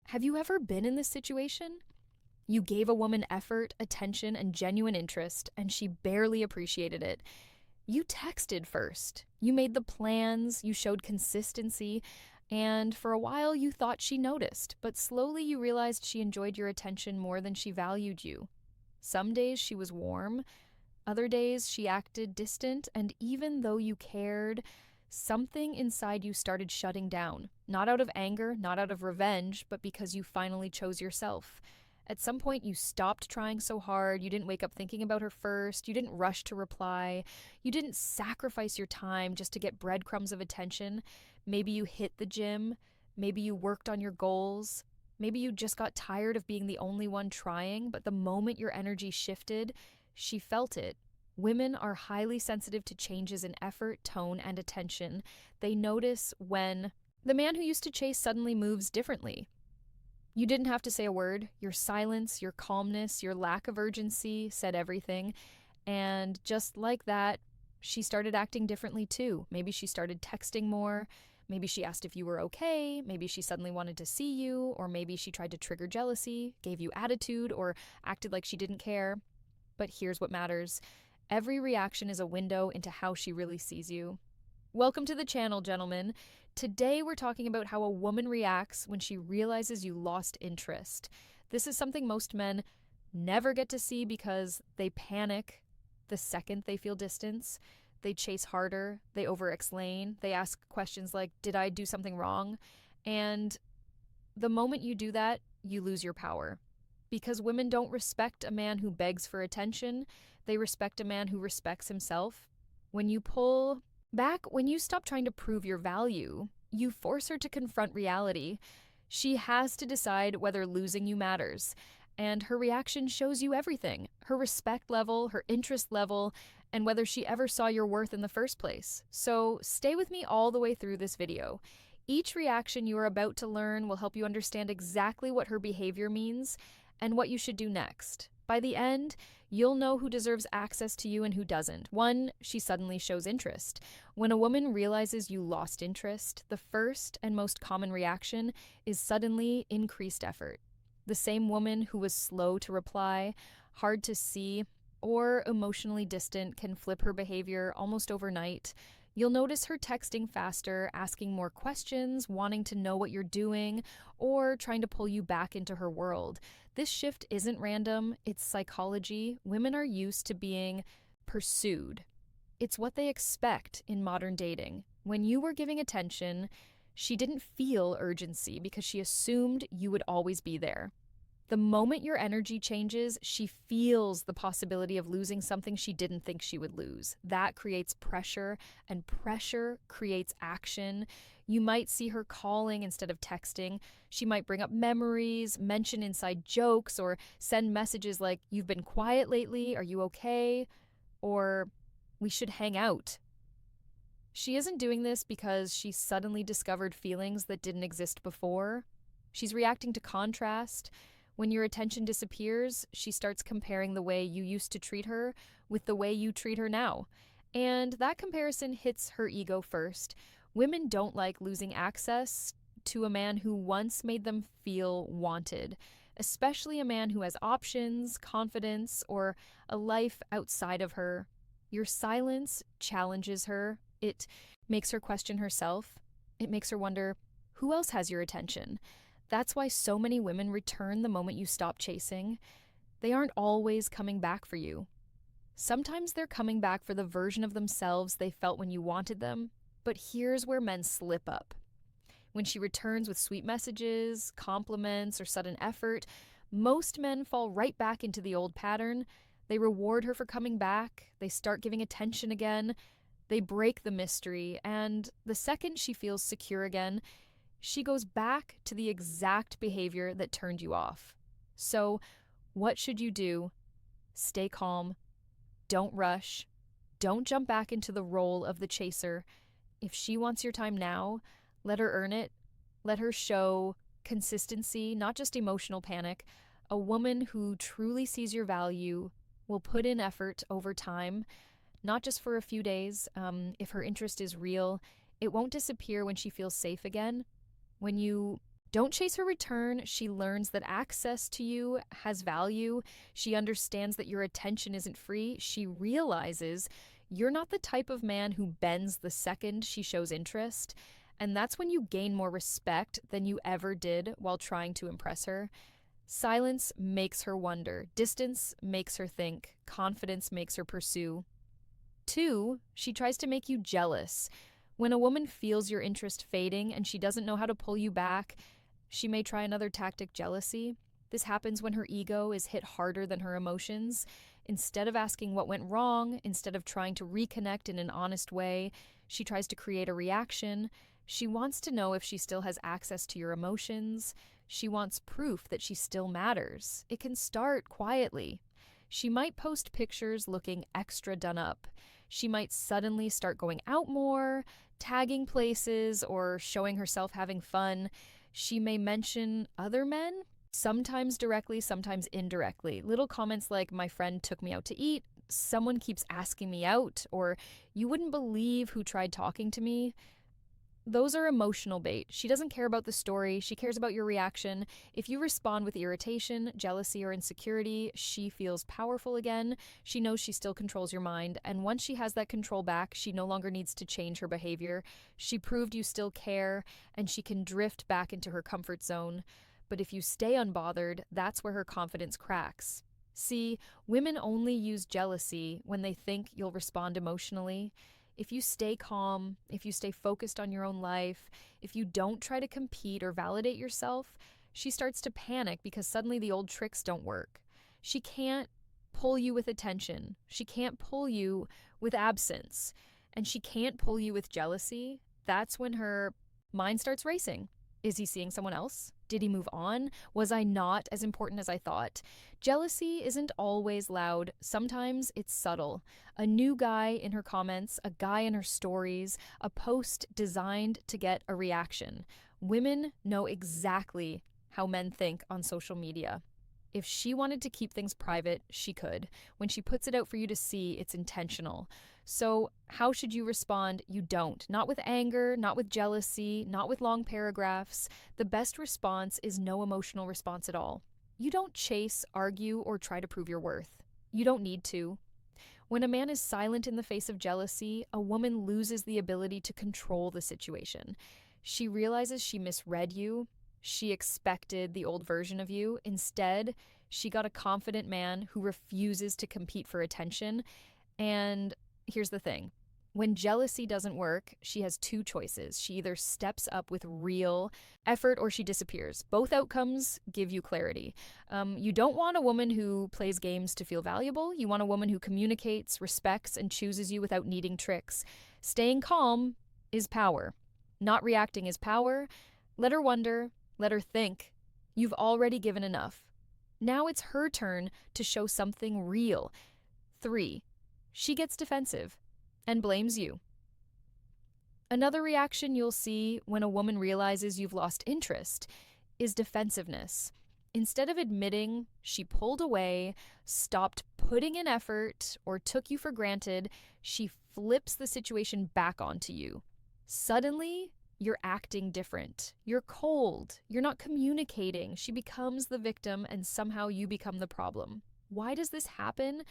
Have you ever been in this situation? You gave a woman effort, attention, and genuine interest, and she barely appreciated it. You texted first. You made the plans, you showed consistency, and for a while you thought she noticed, but slowly you realized she enjoyed your attention more than she valued you. Some days she was warm, other days she acted distant, and even though you cared, something inside you started shutting down. Not out of anger, not out of revenge, but because you finally chose yourself. At some point, you stopped trying so hard. You didn't wake up thinking about her first. You didn't rush to reply. You didn't sacrifice your time just to get breadcrumbs of attention. Maybe you hit the gym. Maybe you worked on your goals. Maybe you just got tired of being the only one trying, but the moment your energy shifted, she felt it. Women are highly sensitive to changes in effort, tone, and attention. They notice when the man who used to chase suddenly moves differently. You didn't have to say a word. Your silence, your calmness, your lack of urgency said everything. And just like that, she started acting differently too. Maybe she started texting more. Maybe she asked if you were okay. Maybe she suddenly wanted to see you. Or maybe she tried to trigger jealousy, gave you attitude, or acted like she didn't care. But here's what matters. Every reaction is a window into how she really sees you. Welcome to the channel, gentlemen. Today we're talking about how a woman reacts when she realizes you lost interest. This is something most men never get to see because they panic the second they feel distance. They chase harder, they over-explain, they ask questions like, did I do something wrong? And the moment you do that, you lose your power. Because women don't respect a man who begs for attention, they respect a man who respects himself. When you pull back, when you stop trying to prove your value, you force her to confront reality. She has to decide whether losing you matters. And her reaction shows you everything: her respect level, her interest level, and whether she ever saw your worth in the first place. So stay with me all the way through this video. Each reaction you are about to learn will help you understand exactly what her behavior means and what you should do next. By the end, you'll know who deserves access to you and who doesn't. One, she suddenly shows interest. When a woman realizes you lost interest, the first and most common reaction is suddenly increased effort. The same woman who was slow to reply, hard to see, or emotionally distant can flip her behavior almost overnight. You'll notice her texting faster, asking more questions, wanting to know what you're doing, or trying to pull you back into her world. This shift isn't random, it's psychology. Women are used to being pursued. It's what they expect in modern dating. When you were giving attention, she didn't feel urgency because she assumed you would always be there. The moment your energy changes, she feels the possibility of losing something she didn't think she would lose. That creates pressure, and pressure creates action. You might see her calling instead of texting. She might bring up memories, mention inside jokes, or send messages like, "You've been quiet lately, are you okay?" Or, "We should hang out." She isn't doing this because she suddenly discovered feelings that didn't exist before. She's reacting to contrast. When your attention disappears, she starts comparing the way you used to treat her with the way you treat her now. And that comparison hits her ego first. Women don't like losing access to a man who once made them feel wanted, especially a man who has options, confidence, or a life outside of her. Your silence challenges her. It makes her question herself. It makes her wonder, who else has your attention? That's why so many women return the moment you stop chasing. They aren't always coming back for you. Sometimes they're coming back for the version of themselves they felt when you wanted them. But here's where men slip up. When she returns with sweet messages, compliments, or sudden effort, most men fall right back into the old pattern. They reward her for coming back. They start giving attention again. They break the mystery. And the second she feels secure again, she goes back to the exact behavior that turned you off. So, what should you do? Stay calm. Don't rush. Don't jump back into the role of the chaser. If she wants your time now, let her earn it. Let her show consistency, not just emotional panic. A woman who truly sees your value will put in effort over time, not just for a few days. If her interest is real, it won't disappear when she feels safe again. When you Don't chase her return. She learns that access to you has value. She understands that your attention isn't free. She realizes you're not the type of man who bends the second she shows interest. And that's when you gain more respect than you ever did while trying to impress her. Silence makes her wonder. Distance makes her think. Confidence makes her pursue. 2, she tries to make you jealous. When a woman feels your interest fading and she doesn't know how to pull you back, she may try another tactic: jealousy. This happens when her ego is hit harder than her emotions. Instead of asking what went wrong, instead of trying to reconnect in an honest way, she tries to create a reaction. She wants to know if she still has access to your emotions. She wants proof that she still matters. It can start quietly. She might post pictures looking extra done up. She might suddenly start going out more, tagging places, or showing herself having fun. She may mention other men, sometimes directly, sometimes indirectly. Little comments like, "My friend took me out to eat," "Someone keeps asking me out," or "You wouldn't believe who tried talking to me." Those are emotional bait. She doesn't care about the story, she cares about your reaction. If you respond with irritation, jealousy, or insecurity, she feels powerful again. She knows she still controls your mind, and once she has that control back, she no longer needs to change her behavior. She proved you still care, and she can drift back into her comfort zone. But if you stay unbothered, that's where her confidence cracks. See, women only use jealousy when they think you'll respond emotionally. If you stay calm, if you stay focused on your own life, if you don't try to compete or validate yourself, she starts to panic because suddenly the old tricks don't work. She can't pull you with attention. She can't pull you with absence. And she can't pull you with jealousy. That's when her mind starts racing. Is he seeing someone else? Did he move on? Was I not as important as I thought? Jealousy isn't always loud. Sometimes it's subtle. A new guy in her comments, a guy in her stories, a post designed to get a reaction. Women know exactly how men think on social media. If she wanted to keep things private, she could. When she puts it out for you to see, it's intentional. So, how should you respond? You don't. Not with anger, not with jealousy, not with long paragraphs. The best response is no emotional response at all. You don't chase, argue, or try to prove your worth. You don't need to. When a man is silent in the face of jealousy, a woman loses the ability to control the situation. She realizes she misread you. She expected the old version of you. Instead, she got a confident man who refuses to compete for attention. And here's the thing: when jealousy doesn't work, she has two choices. She either steps up with real effort or she disappears. Both outcomes give you clarity. You don't want a woman who plays games to feel valuable. You want a woman who communicates, respects, and chooses you without needing tricks. Staying calm is power. Not reacting is power. Let her wonder. Let her think. You've already given enough. Now it's her turn to show something real. 3, she gets defensive and blames you. Another reaction you'll see when a woman realizes you've lost interest is defensiveness. Instead of admitting she pulled away, stopped putting in effort, or took you for granted, she flips the situation back onto you. Suddenly, you're acting different. You're cold. You're not communicating. She becomes the victim, and somehow you become the problem. Why does this happen?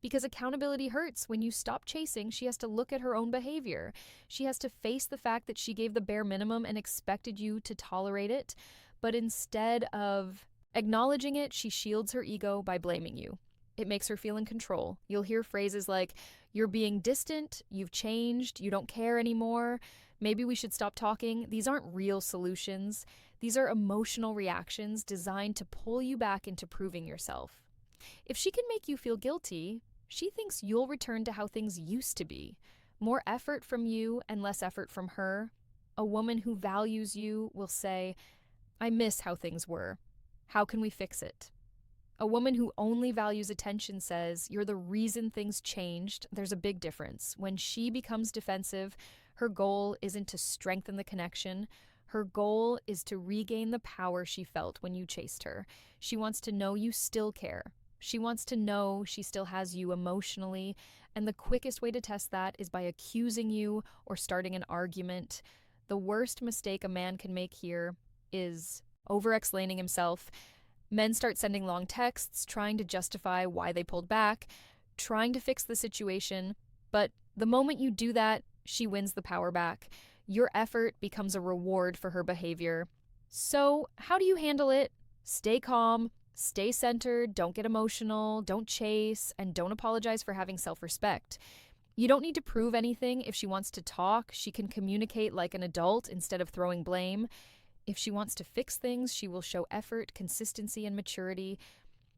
Because accountability hurts. When you stop chasing, she has to look at her own behavior. She has to face the fact that she gave the bare minimum and expected you to tolerate it. But instead of acknowledging it, she shields her ego by blaming you. It makes her feel in control. You'll hear phrases like, "You're being distant," "You've changed," "You don't care anymore," "Maybe we should stop talking." These aren't real solutions. These are emotional reactions designed to pull you back into proving yourself. If she can make you feel guilty, she thinks you'll return to how things used to be. More effort from you and less effort from her. A woman who values you will say, "I miss how things were. How can we fix it?" A woman who only values attention says, "You're the reason things changed." There's a big difference. When she becomes defensive, her goal isn't to strengthen the connection. Her goal is to regain the power she felt when you chased her. She wants to know you still care. She wants to know she still has you emotionally. And the quickest way to test that is by accusing you or starting an argument. The worst mistake a man can make here is over-explaining himself. Men start sending long texts, trying to justify why they pulled back, trying to fix the situation. But the moment you do that, she wins the power back. Your effort becomes a reward for her behavior. So, how do you handle it? Stay calm, stay centered, don't get emotional, don't chase, and don't apologize for having self-respect. You don't need to prove anything. If she wants to talk, she can communicate like an adult instead of throwing blame. If she wants to fix things, she will show effort, consistency, and maturity.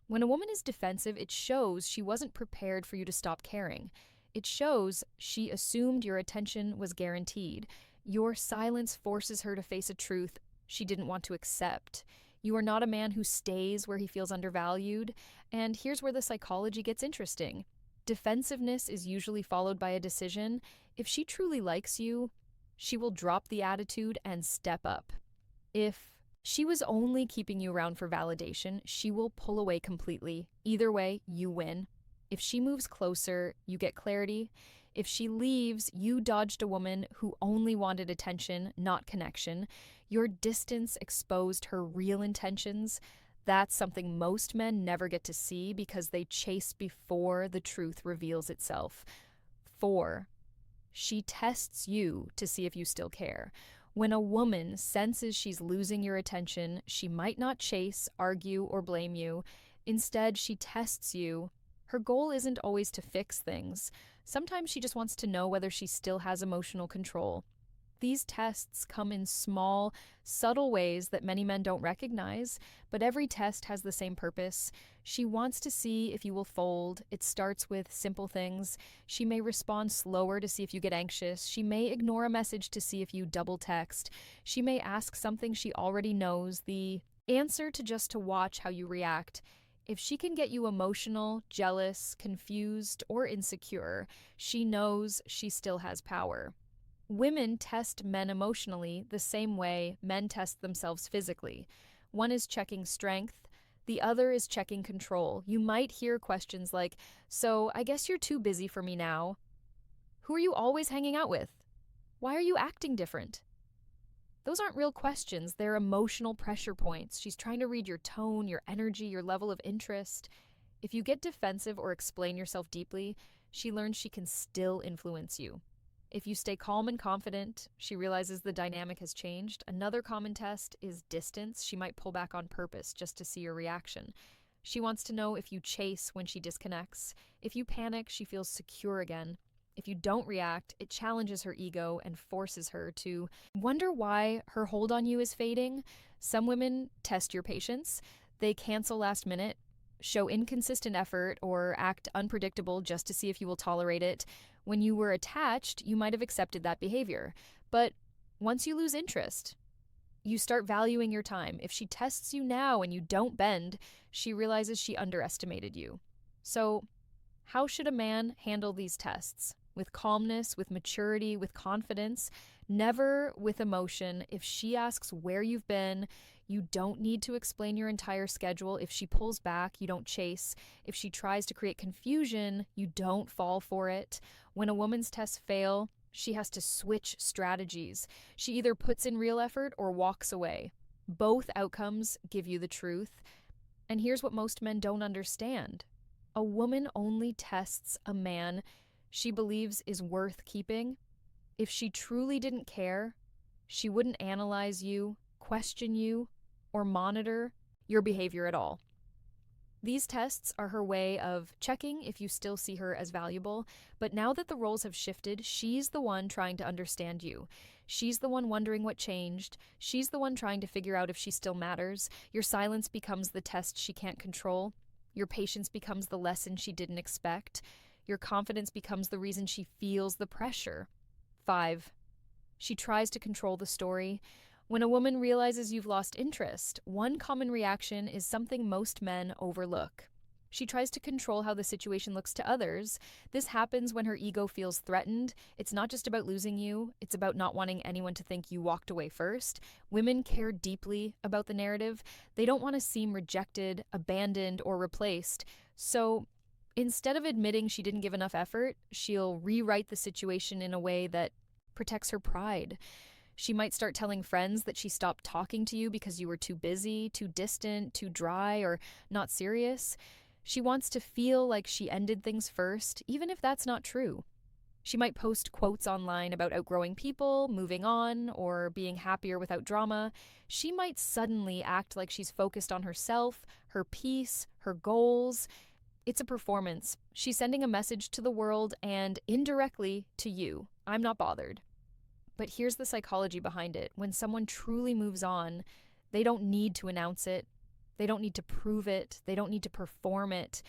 When a woman is defensive, it shows she wasn't prepared for you to stop caring. It shows she assumed your attention was guaranteed. Your silence forces her to face a truth she didn't want to accept. You are not a man who stays where he feels undervalued. And here's where the psychology gets interesting. Defensiveness is usually followed by a decision. If she truly likes you, she will drop the attitude and step up. If she was only keeping you around for validation, she will pull away completely. Either way, you win. If she moves closer, you get clarity. If she leaves, you dodged a woman who only wanted attention, not connection. Your distance exposed her real intentions. That's something most men never get to see because they chase before the truth reveals itself. 4. She tests you to see if you still care. When a woman senses she's losing your attention, she might not chase, argue, or blame you. Instead, she tests you. Her goal isn't always to fix things. Sometimes she just wants to know whether she still has emotional control. These tests come in small, subtle ways that many men don't recognize, but every test has the same purpose. She wants to see if you will fold. It starts with simple things. She may respond slower to see if you get anxious. She may ignore a message to see if you double text. She may ask something she already knows the answer to watch how you react. If she can get you emotional, jealous, confused, or insecure, she knows she still has power. Women test men emotionally the same way men test themselves physically. One is checking strength, the other is checking control. You might hear questions like, "So, I guess you're too busy for me now." "Who are you always hanging out with?" "Why are you acting different?" Those aren't real questions, they're emotional pressure points. She's trying to read your tone, your energy, your level of interest. If you get defensive or explain yourself deeply, she learns she can still influence you. If you stay calm and confident, she realizes the dynamic has changed. Another common test is distance. She might pull back on purpose just to see your reaction. She wants to know if you chase when she disconnects. If you panic, she feels secure again. If you don't react, it challenges her ego and forces her to wonder why her hold on you is fading. Some women test your patience. They cancel last minute, show inconsistent effort, or act unpredictable just to see if you will tolerate it. When you were attached, you might have accepted that behavior. But once you lose interest, you start valuing your time. If she tests you now and you don't bend, she realizes she underestimated you. So, how should a man handle these tests? With calmness, with maturity, with confidence, never with emotion. If she asks where you've been, you don't need to explain your entire schedule. If she pulls back, you don't chase. If she tries to create confusion, you don't fall for it. When a woman's tests fail, she has to switch strategies. She either puts in real effort or walks away. Both outcomes give you the truth. And here's what most men don't understand. A woman only tests a man she believes is worth keeping. If she truly didn't care, she wouldn't analyze you, question you, or monitor your behavior at all. These tests are her way of checking if you still see her as valuable, but now that the roles have shifted, she's the one trying to understand you. She's the one wondering what changed. She's the one trying to figure out if she still matters. Your silence becomes the test she can't control. Your patience becomes the lesson she didn't expect. Your confidence becomes the reason she feels the pressure. 5. She tries to control the story. When a woman realizes you've lost interest, one common reaction is something most men overlook. She tries to control how the situation looks to others. This happens when her ego feels threatened. It's not just about losing you, it's about not wanting anyone to think you walked away first. Women care deeply about the narrative. They don't want to seem rejected, abandoned, or replaced. So instead of admitting she didn't give enough effort, she'll rewrite the situation in a way that protects her pride. She might start telling friends that she stopped talking to you because you were too busy, too distant, too dry, or not serious. She wants to feel like she ended things first, even if that's not true. She might post quotes online about outgrowing people, moving on, or being happier without drama. She might suddenly act like she's focused on herself, her peace, her goals. It's a performance. She's sending a message to the world and indirectly to you. I'm not bothered. But here's the psychology behind it. When someone truly moves on, they don't need to announce it. They don't need to prove it. They don't need to perform it.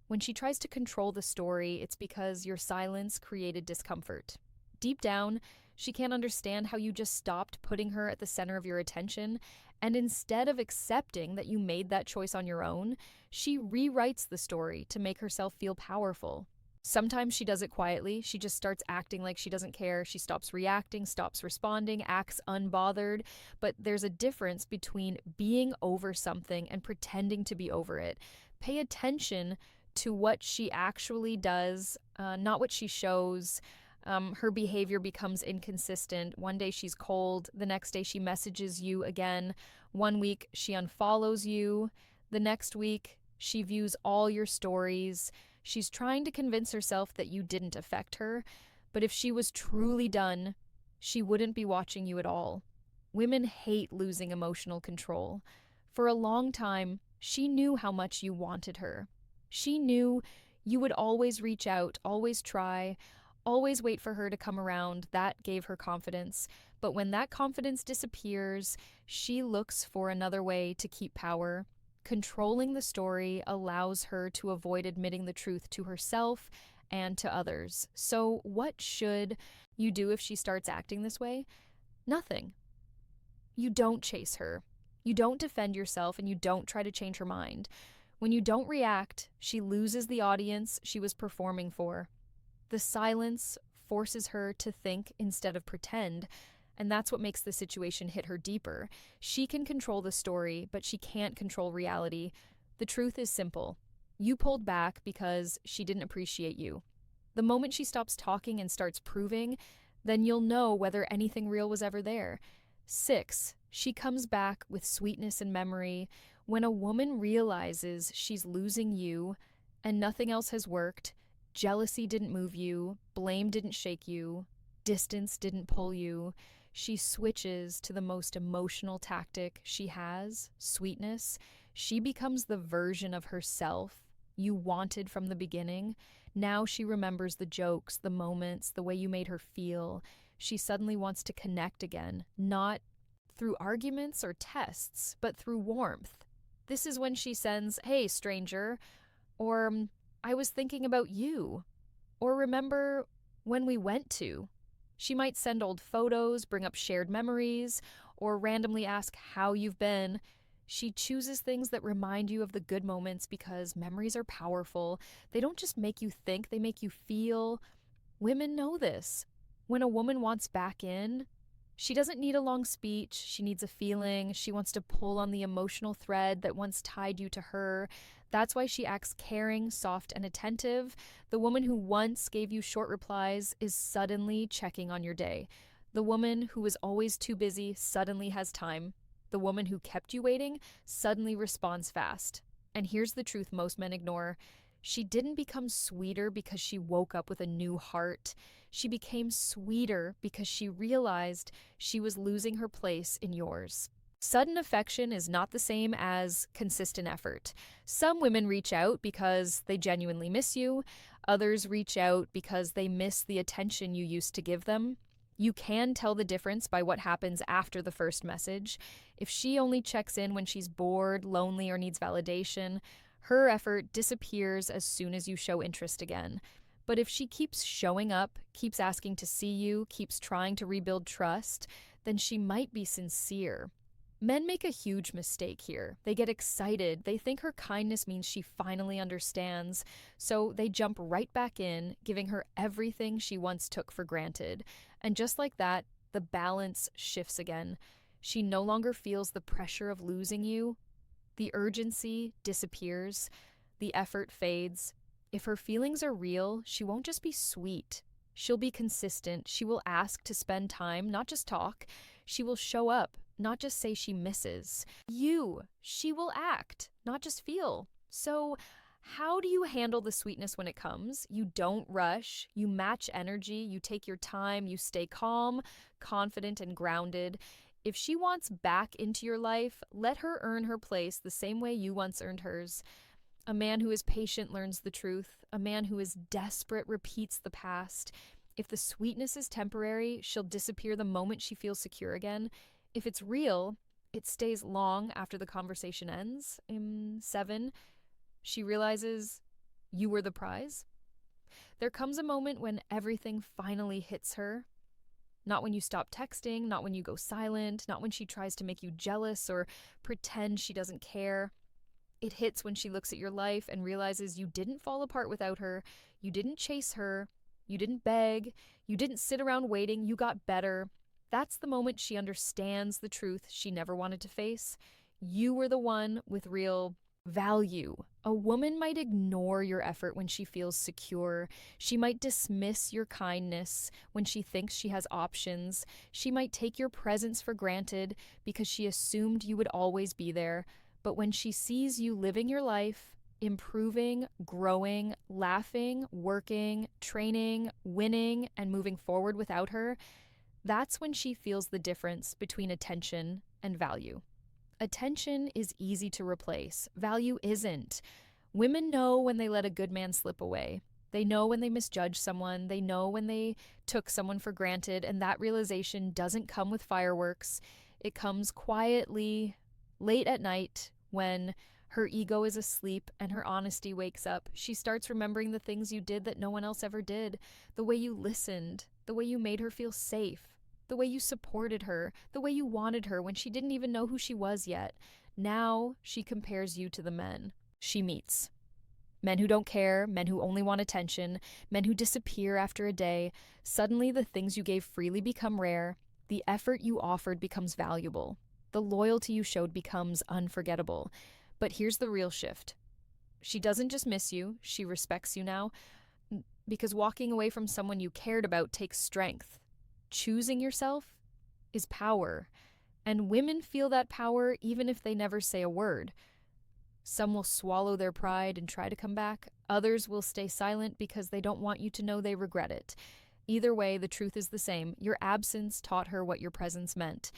When she tries to control the story, it's because your silence created discomfort. Deep down, she can't understand how you just stopped putting her at the center of your attention, and instead of accepting that you made that choice on your own, she rewrites the story to make herself feel powerful. Sometimes she does it quietly. She just starts acting like she doesn't care. She stops reacting, stops responding, acts unbothered. But there's a difference between being over something and pretending to be over it. Pay attention to what she actually does, not what she shows. Her behavior becomes inconsistent. One day she's cold, the next day she messages you again. One week she unfollows you, the next week she views all your stories. She's trying to convince herself that you didn't affect her, but if she was truly done, she wouldn't be watching you at all. Women hate losing emotional control. For a long time, she knew how much you wanted her. She knew you would always reach out, always try, always wait for her to come around. That gave her confidence. But when that confidence disappears, she looks for another way to keep power. Controlling the story allows her to avoid admitting the truth to herself and to others. So, what should you do if she starts acting this way? Nothing. You don't chase her. You don't defend yourself, and you don't try to change her mind. When you don't react, she loses the audience she was performing for. The silence forces her to think instead of pretend, and that's what makes the situation hit her deeper. She can control the story, but she can't control reality. The truth is simple. You pulled back because she didn't appreciate you. The moment she stops talking and starts proving, then you'll know whether anything real was ever there. 6. She comes back with sweetness and memory. When a woman realizes she's losing you and nothing else has worked, jealousy didn't move you, blame didn't shake you, distance didn't pull you, she switches to the most emotional tactic she has, sweetness. She becomes the version of herself you wanted from the beginning. Now she remembers the jokes, the moments, the way you made her feel. She suddenly wants to connect again, not through arguments or tests, but through warmth. This is when she sends, "Hey, stranger," or "I was thinking about you," or "Remember when we went to?" She might send old photos, bring up shared memories, or randomly ask how you've been. She chooses things that remind you of the good moments because memories are powerful. They don't just make you think, they make you feel. Women know this. When a woman wants back in, she doesn't need a long speech. She needs a feeling. She wants to pull on the emotional thread that once tied you to her. That's why she acts caring, soft, and attentive. The woman who once gave you short replies is suddenly checking on your day. The woman who was always too busy suddenly has time. The woman who kept you waiting suddenly responds fast. And here's the truth most men ignore. She didn't become sweeter because she woke up with a new heart. She became sweeter because she realized she was losing her place in yours. Sudden affection is not the same as consistent effort. Some women reach out because they genuinely miss you. Others reach out because they miss the attention you used to give them. You can tell the difference by what happens after the first message. If she only checks in when she's bored, lonely, or needs validation, her effort disappears as soon as you show interest again. But if she keeps showing up, keeps asking to see you, keeps trying to rebuild trust, then she might be sincere. Men make a huge mistake here. They get excited. They think her kindness means she finally understands. So they jump right back in, giving her everything she once took for granted. And just like that, the balance shifts again. She no longer feels the pressure of losing you. The urgency disappears. The effort fades. If her feelings are real, she won't just be sweet. She'll be consistent. She will ask to spend time, not just talk. She will show up, not just say she misses. She will act, not just feel. So, how do you handle the sweetness when it comes? You don't rush, you match energy, you take your time, you stay calm, confident, and grounded. If she wants back into your life, let her earn her place the same way you once earned hers. A man who is patient learns the truth. A man who is desperate repeats the past. If the sweetness is temporary, she'll disappear the moment she feels secure again. If it's real, it stays long after the conversation ends. 7, she realizes you were the prize. There comes a moment when everything finally hits her. Not when you stop texting, not when you go silent, not when she tries to make you jealous or pretend she doesn't care. It hits when she looks at your life and realizes you didn't fall apart without her, you didn't chase her, you didn't beg, you didn't sit around waiting, you got better. That's the moment she understands the truth she never wanted to face. You were the one with real value. A woman might ignore your effort when she feels secure. She might dismiss your kindness when she thinks she has options. She might take your presence for granted because she assumed you would always be there. But when she sees you living your life, improving, growing, laughing, working, training, winning, and moving forward without her, that's when she feels the difference between attention and value. Attention is easy to replace. Value isn't. Women know when they let a good man slip away. They know when they misjudge someone. They know when they took someone for granted, and that realization doesn't come with fireworks. It comes quietly, late at night, when her ego is asleep and her honesty wakes up. She starts remembering the things you did that no one else ever did. The way you listened, the way you made her feel safe, the way you supported her, the way you wanted her when she didn't even know who she was yet. Now she compares you to the men she meets. Men who don't care, men who only want attention, men who disappear after a day. Suddenly the things you gave freely become rare. The effort you offered becomes valuable. The loyalty you showed becomes unforgettable. But here's the real shift. She doesn't just miss you, she respects you now. Because walking away from someone you cared about takes strength. Choosing yourself is power, and women feel that power even if they never say a word. Some will swallow their pride and try to come back. Others will stay silent because they don't want you to know they regret it. Either way, the truth is the same. Your absence taught her what your presence meant.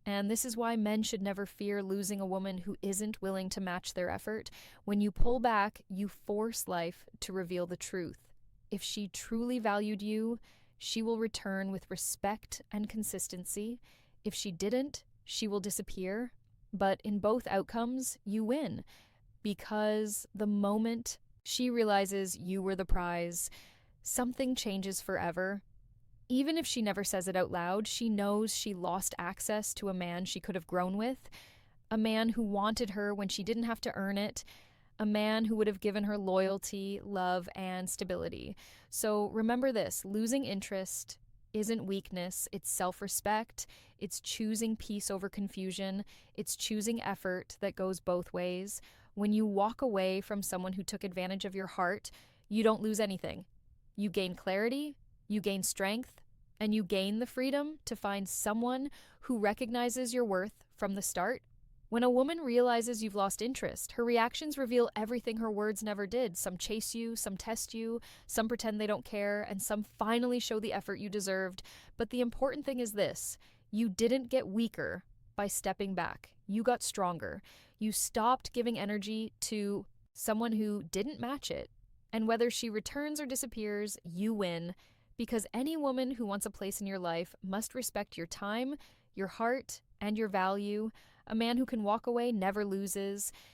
And this is why men should never fear losing a woman who isn't willing to match their effort. When you pull back, you force life to reveal the truth. If she truly valued you, she will return with respect and consistency. If she didn't, she will disappear. But in both outcomes, you win. Because the moment she realizes you were the prize, something changes forever. Even if she never says it out loud, she knows she lost access to a man she could have grown with, a man who wanted her when she didn't have to earn it, a man who would have given her loyalty, love, and stability. So remember this, losing interest isn't weakness, it's self-respect, it's choosing peace over confusion, it's choosing effort that goes both ways. When you walk away from someone who took advantage of your heart, you don't lose anything. You gain clarity, you gain strength, and you gain the freedom to find someone who recognizes your worth from the start. When a woman realizes you've lost interest, her reactions reveal everything her words never did. Some chase you, some test you, some pretend they don't care, and some finally show the effort you deserved. But the important thing is this: you didn't get weaker by stepping back. You got stronger. You stopped giving energy to someone who didn't match it. And whether she returns or disappears, you win. Because any woman who wants a place in your life must respect your time, your heart, and your value. A man who can walk away never loses.